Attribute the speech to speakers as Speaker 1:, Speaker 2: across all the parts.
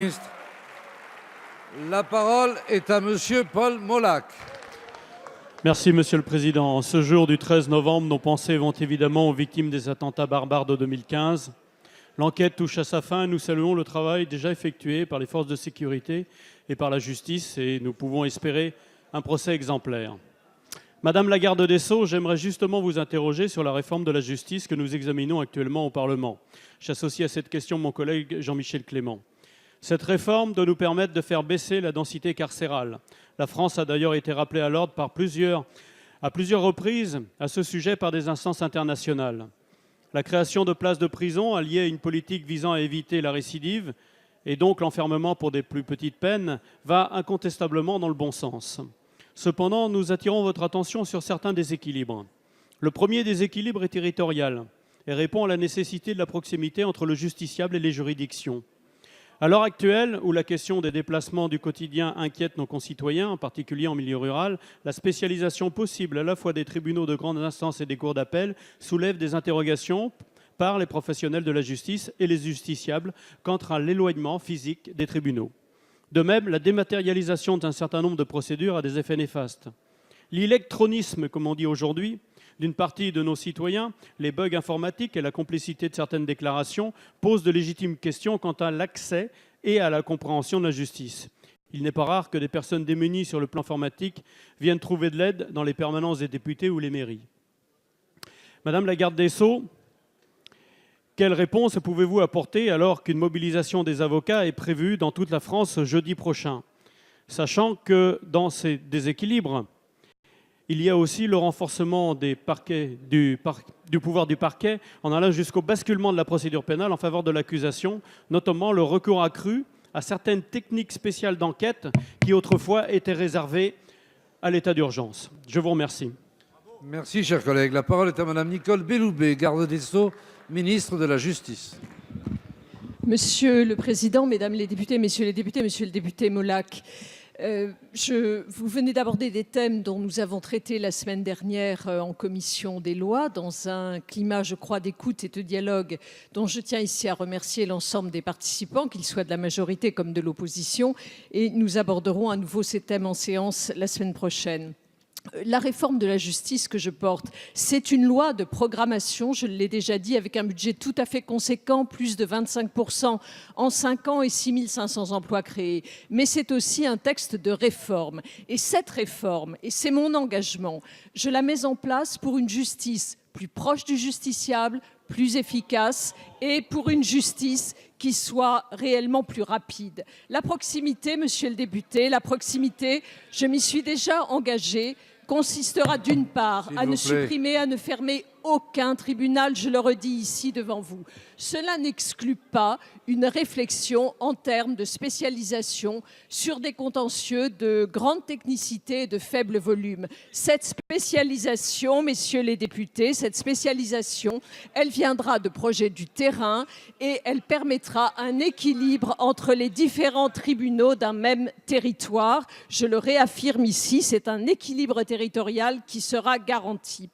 Speaker 1: Ministre. La parole est à Monsieur Paul Molac.
Speaker 2: Merci Monsieur le Président. En ce jour du 13 novembre, nos pensées vont évidemment aux victimes des attentats barbares de 2015. L'enquête touche à sa fin et nous saluons le travail déjà effectué par les forces de sécurité et par la justice et nous pouvons espérer un procès exemplaire. Madame la garde des Sceaux, j'aimerais justement vous interroger sur la réforme de la justice que nous examinons actuellement au Parlement. J'associe à cette question mon collègue Jean-Michel Clément. Cette réforme doit nous permettre de faire baisser la densité carcérale. La France a d'ailleurs été rappelée à l'ordre à plusieurs reprises à ce sujet par des instances internationales. La création de places de prison, alliée à une politique visant à éviter la récidive, et donc l'enfermement pour des plus petites peines, va incontestablement dans le bon sens. Cependant, nous attirons votre attention sur certains déséquilibres. Le premier déséquilibre est territorial et répond à la nécessité de la proximité entre le justiciable et les juridictions. À l'heure actuelle, où la question des déplacements du quotidien inquiète nos concitoyens, en particulier en milieu rural, la spécialisation possible à la fois des tribunaux de grande instance et des cours d'appel soulève des interrogations par les professionnels de la justice et les justiciables quant à l'éloignement physique des tribunaux. De même, la dématérialisation d'un certain nombre de procédures a des effets néfastes. L'électronisme, comme on dit aujourd'hui, d'une partie de nos citoyens, les bugs informatiques et la complicité de certaines déclarations posent de légitimes questions quant à l'accès et à la compréhension de la justice. Il n'est pas rare que des personnes démunies sur le plan informatique viennent trouver de l'aide dans les permanences des députés ou les mairies. Madame la garde des Sceaux, quelle réponse pouvez-vous apporter alors qu'une mobilisation des avocats est prévue dans toute la France jeudi prochain, sachant que dans ces déséquilibres, il y a aussi le renforcement du pouvoir du parquet en allant jusqu'au basculement de la procédure pénale en faveur de l'accusation, notamment le recours accru à certaines techniques spéciales d'enquête qui autrefois étaient réservées à l'état d'urgence. Je vous remercie.
Speaker 1: Merci, cher collègue. La parole est à Madame Nicole Belloubet, garde des Sceaux, ministre de la Justice.
Speaker 3: Monsieur le Président, Mesdames les députés, Messieurs les députés, Monsieur le député Molac, vous venez d'aborder des thèmes dont nous avons traité la semaine dernière en commission des lois, dans un climat, je crois, d'écoute et de dialogue dont je tiens ici à remercier l'ensemble des participants, qu'ils soient de la majorité comme de l'opposition, et nous aborderons à nouveau ces thèmes en séance la semaine prochaine. La réforme de la justice que je porte, c'est une loi de programmation, je l'ai déjà dit, avec un budget tout à fait conséquent, plus de 25% en 5 ans et 6 500 emplois créés. Mais c'est aussi un texte de réforme. Et cette réforme, et c'est mon engagement, je la mets en place pour une justice plus proche du justiciable, plus efficace et pour une justice qui soit réellement plus rapide. La proximité, monsieur le député, la proximité, je m'y suis déjà engagée, consistera d'une part à ne supprimer, à ne fermer aucun tribunal, je le redis ici devant vous. Cela n'exclut pas une réflexion en termes de spécialisation sur des contentieux de grande technicité et de faible volume. Cette spécialisation, messieurs les députés, cette spécialisation, elle viendra de projets du terrain et elle permettra un équilibre entre les différents tribunaux d'un même territoire. Je le réaffirme ici, c'est un équilibre territorial qui sera garanti.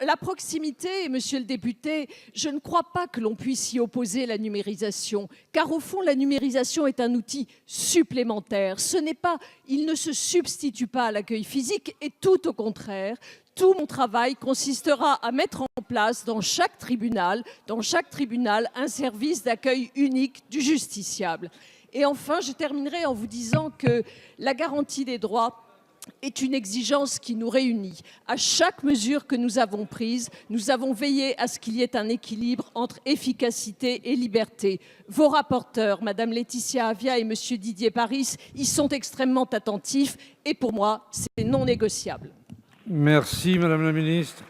Speaker 3: La proximité, monsieur le député, je ne crois pas que l'on puisse y opposer la numérisation, car au fond, la numérisation est un outil supplémentaire. Il ne se substitue pas à l'accueil physique et tout au contraire, tout mon travail consistera à mettre en place dans chaque tribunal, un service d'accueil unique du justiciable. Et enfin, je terminerai en vous disant que la garantie des droits est une exigence qui nous réunit. À chaque mesure que nous avons prise, nous avons veillé à ce qu'il y ait un équilibre entre efficacité et liberté. Vos rapporteurs, Madame Laetitia Avia et Monsieur Didier Paris, y sont extrêmement attentifs et pour moi, c'est non négociable.
Speaker 1: Merci, Madame la Ministre.